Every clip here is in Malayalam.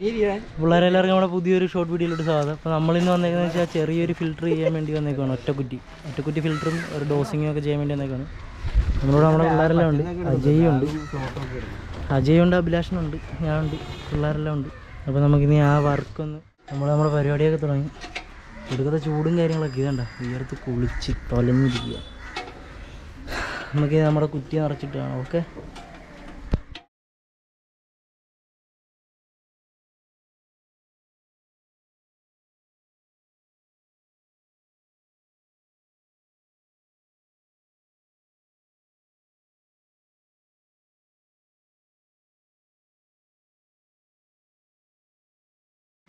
പിള്ളേരെല്ലാവർക്കും നമ്മുടെ പുതിയൊരു ഷോർട്ട് വീഡിയോയിലോട്ട് സ്വാഗതം. അപ്പോൾ നമ്മളിന്ന് വന്നേക്കുന്നത് വെച്ചാൽ ചെറിയൊരു ഫിൽറ്റർ ചെയ്യാൻ വേണ്ടി വന്നേക്കാണ്. ഒറ്റക്കുറ്റി ഫിൽറ്ററും ഒരു ഡോസിങ്ങും ഒക്കെ ചെയ്യാൻ വേണ്ടി വന്നേക്കാണ്. നമ്മളോട് നമ്മുടെ പിള്ളേരെല്ലാം ഉണ്ട്. അജയുണ്ട്, അഭിലാഷനുണ്ട്, ഞാനുണ്ട്, പിള്ളേരെല്ലാം ഉണ്ട്. അപ്പോൾ നമുക്കിനി ആ വർക്കൊന്ന് നമ്മുടെ പരിപാടിയൊക്കെ തുടങ്ങി. ഒടുക്കത്തെ ചൂടും കാര്യങ്ങളൊക്കെ ഇതണ്ട ഉയർത്ത് കുളിച്ച് തൊലഞ്ഞിരിക്കുക. നമുക്കിത് നമ്മുടെ കുറ്റി നിറച്ചിട്ട് കാണാം. ഓക്കെ,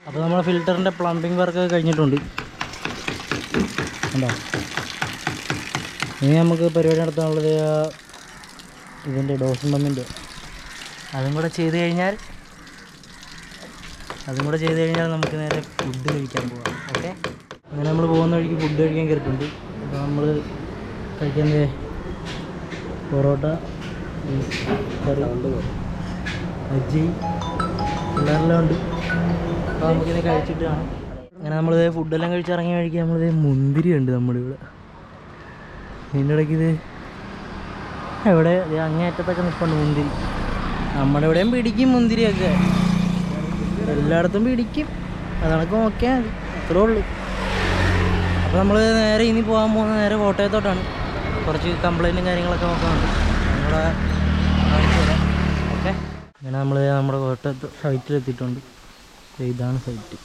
അപ്പോൾ നമ്മുടെ ഫിൽറ്ററിൻ്റെ പ്ലംബിംഗ് വർക്കൊക്കെ കഴിഞ്ഞിട്ടുണ്ട്. ഉണ്ടോ? ഇനി നമുക്ക് പരിപാടി നടത്താനുള്ളത് ഇതിൻ്റെ ഡോസിങ് പമ്പിൻ്റെ അതും കൂടെ ചെയ്ത് കഴിഞ്ഞാൽ നമുക്ക് നേരെ ഫുഡ് കഴിക്കാൻ പോകാം. ഓക്കെ, അങ്ങനെ നമ്മൾ പോകുന്ന വഴിക്ക് ഫുഡ് കഴിക്കാൻ കയറിയിട്ടുണ്ട്. അപ്പോൾ നമ്മൾ കഴിക്കുന്നത് പൊറോട്ട, കറി, അജി പിള്ളേരെല്ലാം ഉണ്ട്. അപ്പോൾ നമുക്കിത് കഴിച്ചിട്ട് കാണാം. അങ്ങനെ നമ്മളിത് ഫുഡെല്ലാം കഴിച്ചിറങ്ങി കഴിക്കുക. നമ്മളിത് മുന്തിരി ഉണ്ട് നമ്മളിവിടെ. ഇതിൻ്റെ ഇടയ്ക്ക് ഇത് എവിടെ അങ്ങേയറ്റത്തൊക്കെ നിൽപ്പുണ്ട് മുന്തിരി. നമ്മുടെ ഇവിടെയും പിടിക്കും മുന്തിരിയൊക്കെ, എല്ലായിടത്തും പിടിക്കും. അതണക്ക് നോക്കിയാൽ മതി, അത്രേ ഉള്ളൂ. അപ്പോൾ നമ്മൾ നേരെ ഇനി പോകാൻ പോകുന്നത് നേരെ കോട്ടയത്തോട്ടാണ്. കുറച്ച് കംപ്ലൈൻറ്റും കാര്യങ്ങളൊക്കെ നോക്കാനുണ്ട്, നമ്മളെ കാണിച്ചു തരാം. ഓക്കെ, അങ്ങനെ നമ്മൾ നമ്മുടെ കോട്ടയത്ത് സൈറ്റിലെത്തിയിട്ടുണ്ട്. ഇതാണ് സൈറ്റ്.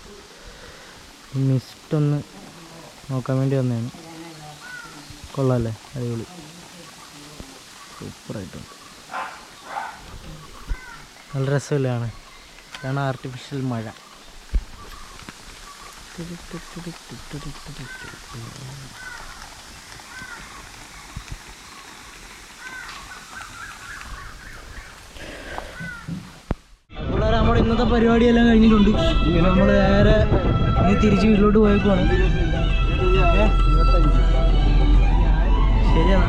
മിസ്റ്റ് ഒന്ന് നോക്കാൻ വേണ്ടി വന്നതാണ്. കൊള്ളാമല്ലേ, അടിപൊളി, സൂപ്പറായിട്ടുണ്ട്, നല്ല രസമില്ലാണ്. ഇതാണ് ആർട്ടിഫിഷ്യൽ മഴ. നമ്മുടെ ഇന്നത്തെ പരിപാടിയെല്ലാം കഴിഞ്ഞിട്ടുണ്ട്. ഇങ്ങനെ നമ്മൾ നേരെ തിരിച്ച് വീട്ടിലോട്ട് പോയേക്കുവാണ്. ശരിയാണ്.